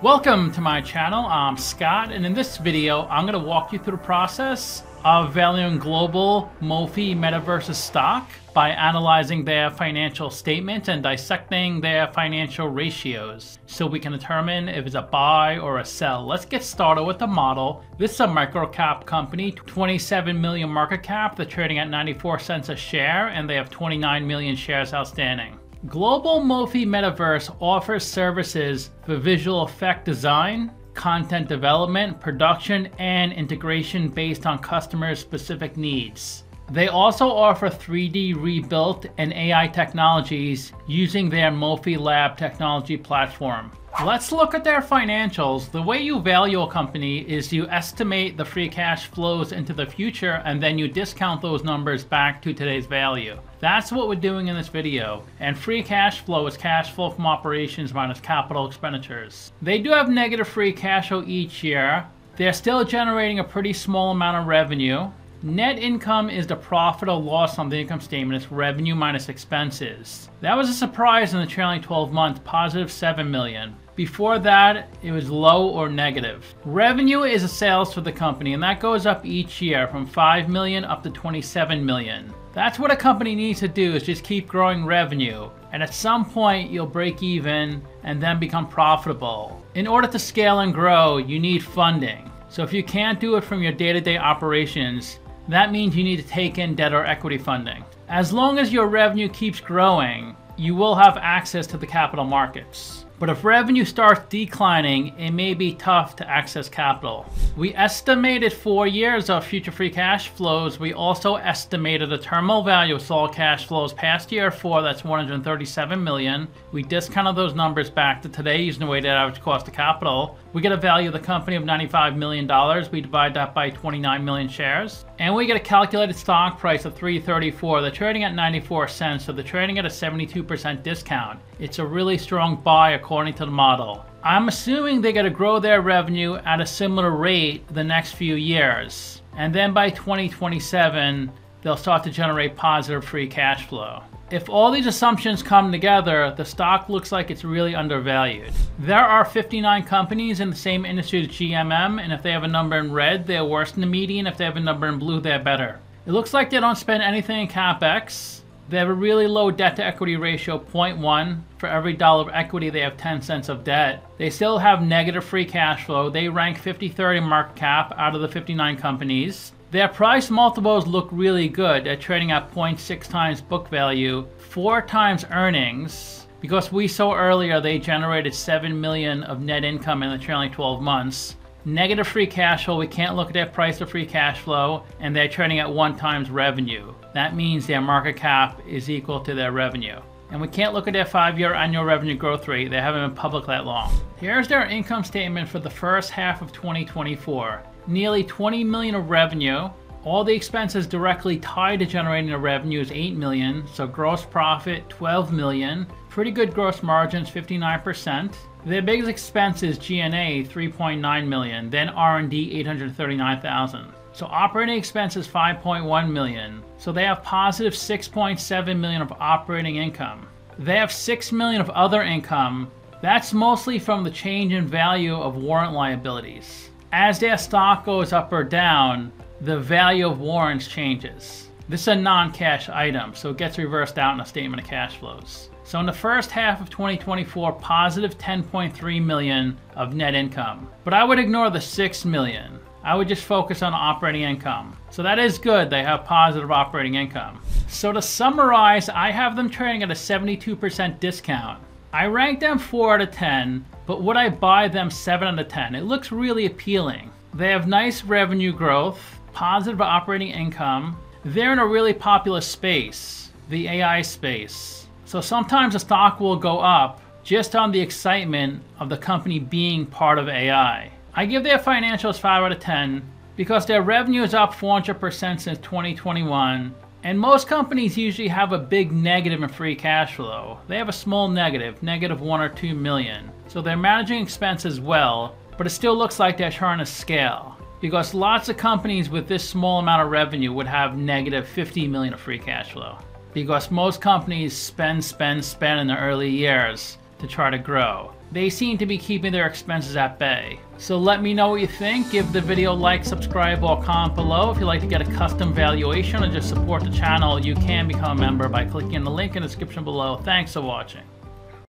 Welcome to my channel. I'm Scott, and in this video I'm going to walk you through the process of valuing global MoFi Metaverse stock by analyzing their financial statements and dissecting their financial ratios so we can determine if it's a buy or a sell. Let's get started with the model. This is a micro-cap company, 27 million market cap. They're trading at 94 cents a share and they have 29 million shares outstanding. Global MoFi Metaverse offers services for visual effect design, content development, production, and integration based on customers' specific needs. They also offer 3D rebuilt and AI technologies using their MoFi Lab technology platform. Let's look at their financials. The way you value a company is you estimate the free cash flows into the future and then you discount those numbers back to today's value. That's what we're doing in this video. And free cash flow is cash flow from operations minus capital expenditures. They do have negative free cash flow each year. They're still generating a pretty small amount of revenue. Net income is the profit or loss on the income statement. It's revenue minus expenses. That was a surprise in the trailing 12 months, positive 7 million. Before that, it was low or negative. Revenue is a sales for the company, and that goes up each year from 5 million up to 27 million. That's what a company needs to do, is just keep growing revenue. And at some point, you'll break even and then become profitable. In order to scale and grow, you need funding. So if you can't do it from your day-to-day operations, that means you need to take in debt or equity funding. As long as your revenue keeps growing, you will have access to the capital markets. But if revenue starts declining, it may be tough to access capital. We estimated 4 years of future free cash flows. We also estimated a terminal value of all cash flows past year 4, that's 137 million. We discounted those numbers back to today using the weighted average cost of capital. We get a value of the company of $95 million. We divide that by 29 million shares. And we get a calculated stock price of $3.34. They're trading at 94 cents, so they're trading at a 72% discount. It's a really strong buy according to the model. I'm assuming they're going to grow their revenue at a similar rate the next few years. And then by 2027, they'll start to generate positive free cash flow. If all these assumptions come together, the stock looks like it's really undervalued. There are 59 companies in the same industry as GMM, and if they have a number in red, they're worse than the median. If they have a number in blue, they're better. It looks like they don't spend anything in CapEx. They have a really low debt to equity ratio, 0.1. For every dollar of equity, they have 10 cents of debt. They still have negative free cash flow. They rank 53rd in market cap out of the 59 companies. Their price multiples look really good. They're trading at 0.6 times book value, 4 times earnings. Because we saw earlier they generated 7 million of net income in the trailing 12 months. Negative free cash flow, we can't look at their price to free cash flow, and they're trading at 1 times revenue. That means their market cap is equal to their revenue. And we can't look at their 5-year annual revenue growth rate. They haven't been public that long. Here's their income statement for the first half of 2024. Nearly 20 million of revenue. All the expenses directly tied to generating the revenue is 8 million. So gross profit, 12 million. Pretty good gross margins, 59%. Their biggest expense is G&A, 3.9 million. Then R&D, 839,000. So operating expenses, 5.1 million. So they have positive 6.7 million of operating income. They have 6 million of other income. That's mostly from the change in value of warrant liabilities. As their stock goes up or down, the value of warrants changes. This is a non-cash item, so it gets reversed out in a statement of cash flows. So in the first half of 2024, positive 10.3 million of net income. But I would ignore the 6 million. I would just focus on operating income. So that is good, they have positive operating income. So to summarize, I have them trading at a 72% discount. I rank them 4 out of 10, but would I buy them 7 out of 10? It looks really appealing. They have nice revenue growth, positive operating income. They're in a really popular space, the AI space. So sometimes the stock will go up just on the excitement of the company being part of AI. I give their financials 5 out of 10 because their revenue is up 400% since 2021. And most companies usually have a big negative in free cash flow. They have a small negative, negative 1 or 2 million. So they're managing expenses well, but it still looks like they're trying to scale. Because lots of companies with this small amount of revenue would have negative 50 million of free cash flow. Because most companies spend in the early years to try to grow. they seem to be keeping their expenses at bay. So let me know what you think. Give the video a like, subscribe, or comment below. If you'd like to get a custom valuation or just support the channel, you can become a member by clicking the link in the description below. Thanks for watching.